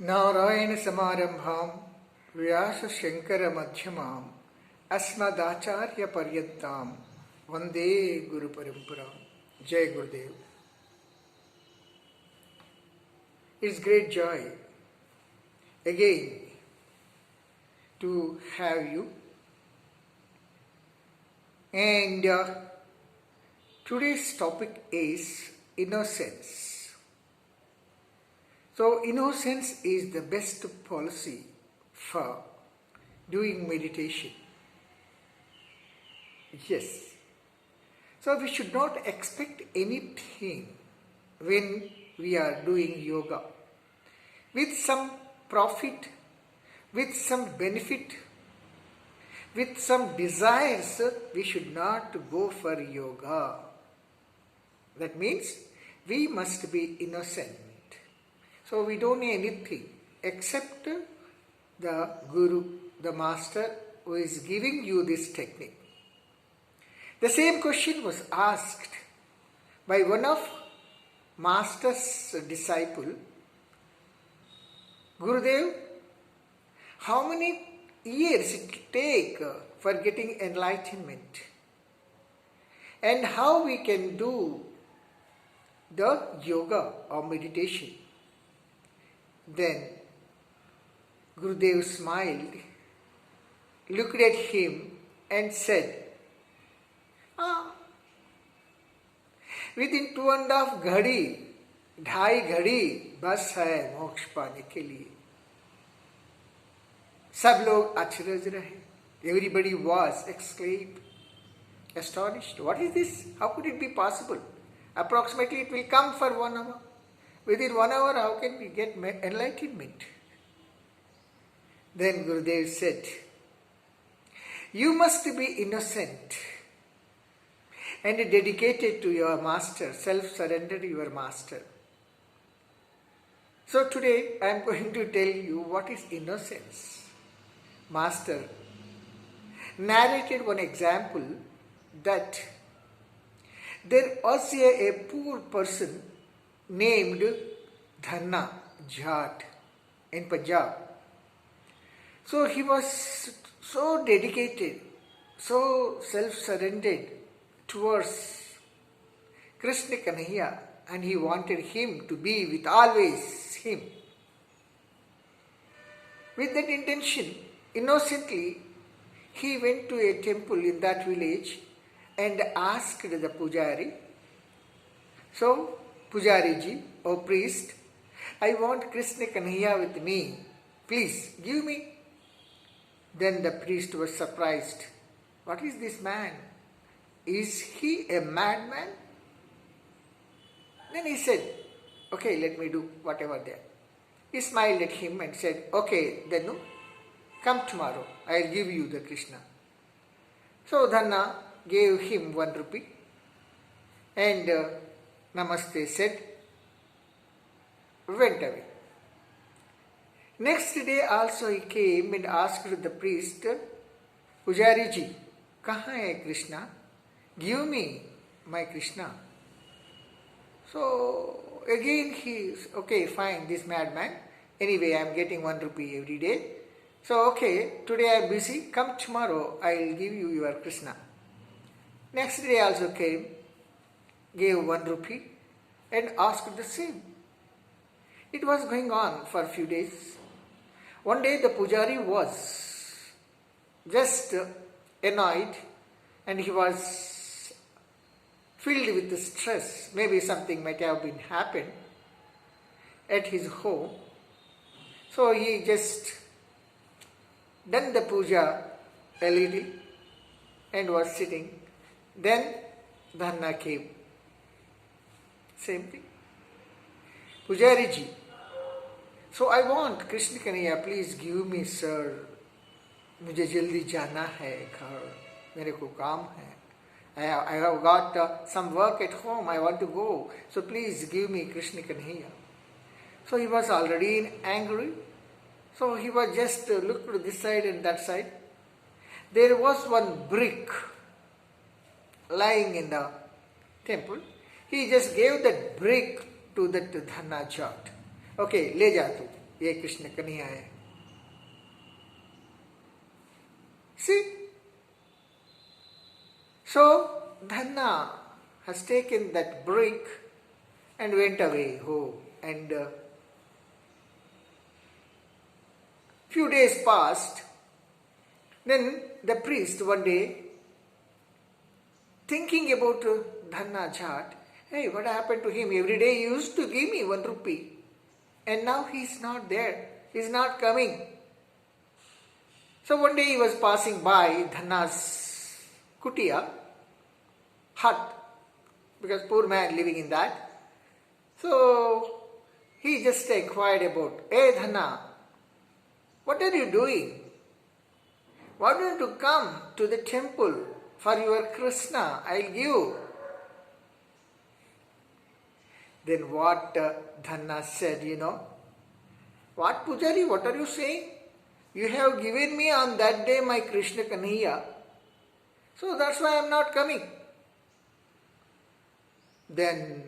नारायण समारंभां व्यास शंकर मध्यमां अस्मदाचार्य पर्यंतां वंदे गुरु परंपरा. Jai Gurudev. It's great joy again to have you. And today's topic is innocence. So innocence is the best policy for doing meditation. Yes. So we should not expect anything when we are doing yoga. With some profit, with some benefit, with some desires, we should not go for yoga. That means we must be innocent. So we don't need anything except the Guru, the Master who is giving you this technique. The same question was asked by one of Master's disciple, Gurudev, how many years it will take for getting enlightenment? And how we can do the yoga or meditation? Then Gurudev smiled, looked at him and said, within 2.5 घड़ी, 2.5 घड़ी बस है मोक्ष पाने के लिए. सब लोग आश्चर्य रहे. Everybody was exclaimed, astonished. What is this? How could it be possible? Approximately it will come for 1 hour. Within 1 hour, how can we get enlightenment? Then Gurudev said, you must be innocent and dedicated to your master, self-surrender to your master. So today I am going to tell you what is innocence. Master narrated one example that there was a poor person named Dhanna Jat in Punjab. So he was so dedicated, so self-surrendered towards Krishna Kanhaiya, and he wanted him to be with always him. With that intention, innocently, he went to a temple in that village and asked the Pujari, so Pujariji, O priest, I want Krishna Kanhaiya with me. Please give me. Then the priest was surprised. What is this man? Is he a madman? Then he said, okay, let me do whatever there. He smiled at him and said, okay, then come tomorrow. I will give you the Krishna. So Dhanna gave him 1 rupee and Namaste said, went away. Next day also he came and asked the priest, Pujariji, kahan hai Krishna? Give me my Krishna. So again he, okay, fine, this madman. Anyway, I am getting 1 rupee every day. So okay, today I am busy. Come tomorrow, I will give you your Krishna. Next day also came, gave 1 rupee and asked the same. It was going on for a few days. One day the Pujari was just annoyed and he was filled with stress. Maybe something might have been happened at his home. So he just done the puja a little and was sitting. Then Dhanna came. Same thing. Pujariji, so I want Krishna Kanhaiya, please give me, sir. मुझे जल्दी जाना है घर, मेरे को काम है. I have got some work at home, I want to go. So please give me Krishna Kanhaiya. So he was already angry. So he was just looked to this side and that side. There was one brick lying in the temple. He just gave that brick to that Dhanna Jat. Okay, ले जा तू. ये कृष्ण कन्हैया है. See? So, Dhanna has taken that brick and went away home. And few days passed. Then the priest one day, thinking about Dhanna Jat, hey, what happened to him? Every day he used to give me 1 rupee. And now he is not there. He is not coming. So one day he was passing by Dhanna's kutia, hut, because poor man living in that. So he just inquired about, hey Dhanna, what are you doing? Why don't you come to the temple for your Krishna? I'll give. Then what Dhanna said, what Pujari, what are you saying? You have given me on that day my Krishna Kanhaiya. So that's why I am not coming. Then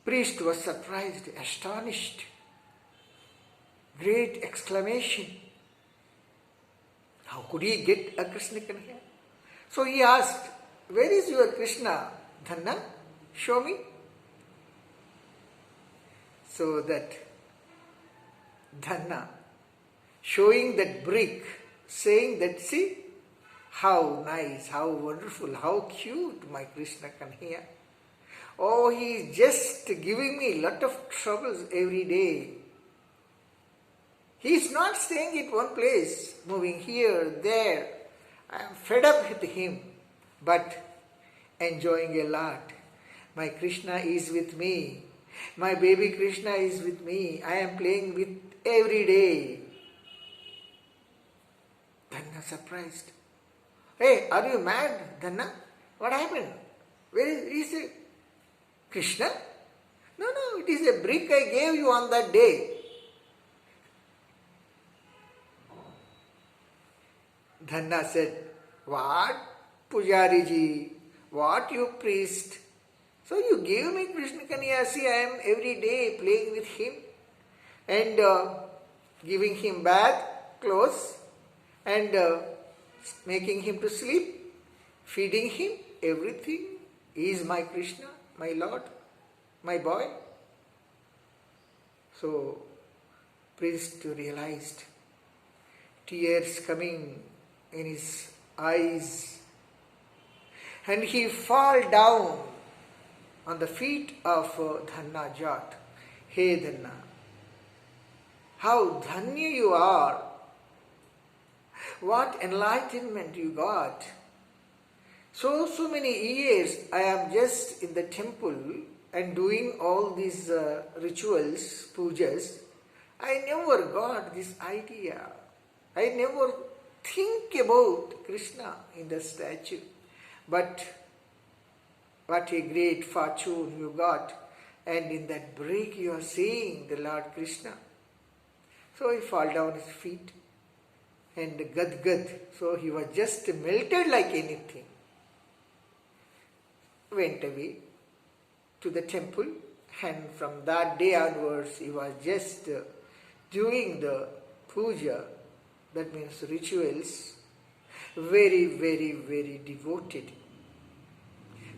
priest was surprised, astonished. Great exclamation. How could he get a Krishna Kanhaiya? So he asked, where is your Krishna, Dhanna? Show me. So that Dhanna, showing that brick, saying that, see, how nice, how wonderful, how cute my Krishna Kanhaiya. Oh, he is just giving me a lot of troubles every day. He is not staying at one place, moving here, there. I am fed up with him, but enjoying a lot. My Krishna is with me. My baby Krishna is with me. I am playing with every day. Dhanna surprised. Hey, are you mad, Dhanna? What happened? Where is it? Krishna? No, it is a brick I gave you on that day. Dhanna said, what, Pujari ji? What, you priest? So you gave me Krishna Kanhaiya. See, I am every day playing with him and giving him bath, clothes, and making him to sleep, feeding him, everything. He is my Krishna, my Lord, my boy. So priest realized, tears coming in his eyes, and he fall down on the feet of Dhanna Jat. Hey Dhanna, how dhanya you are. What enlightenment you got. So many years I am just in the temple and doing all these rituals, pujas. I never got this idea. I never think about Krishna in the statue. But what a great fortune you got. And in that break you are seeing the Lord Krishna. So he fall down his feet and gad. So he was just melted like anything. Went away to the temple, and from that day onwards he was just doing the puja, that means rituals, very, very, very devoted.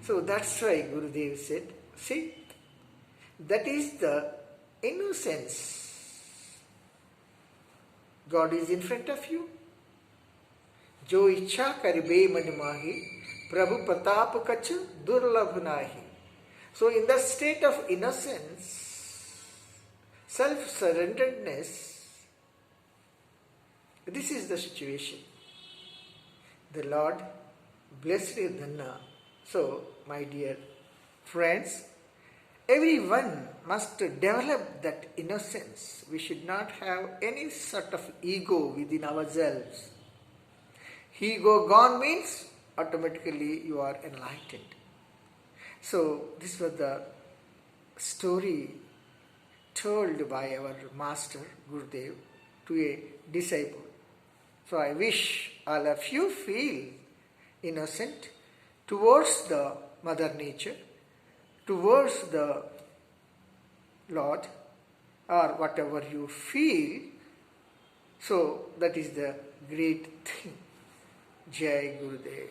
So that's why Gurudev said, see, that is the innocence. God is in front of you. Jo ichha karibe man mahi, Prabhu Pratap kach durlabh nahi. So in the state of innocence, self-surrenderedness, this is the situation. The Lord blessed Dhanna. So, my dear friends, everyone must develop that innocence. We should not have any sort of ego within ourselves. Ego gone means automatically you are enlightened. So, this was the story told by our master Gurudev to a disciple. So, I wish all of you feel innocent towards the Mother Nature, towards the Lord, or whatever you feel. So that is the great thing. Jai Gurudev.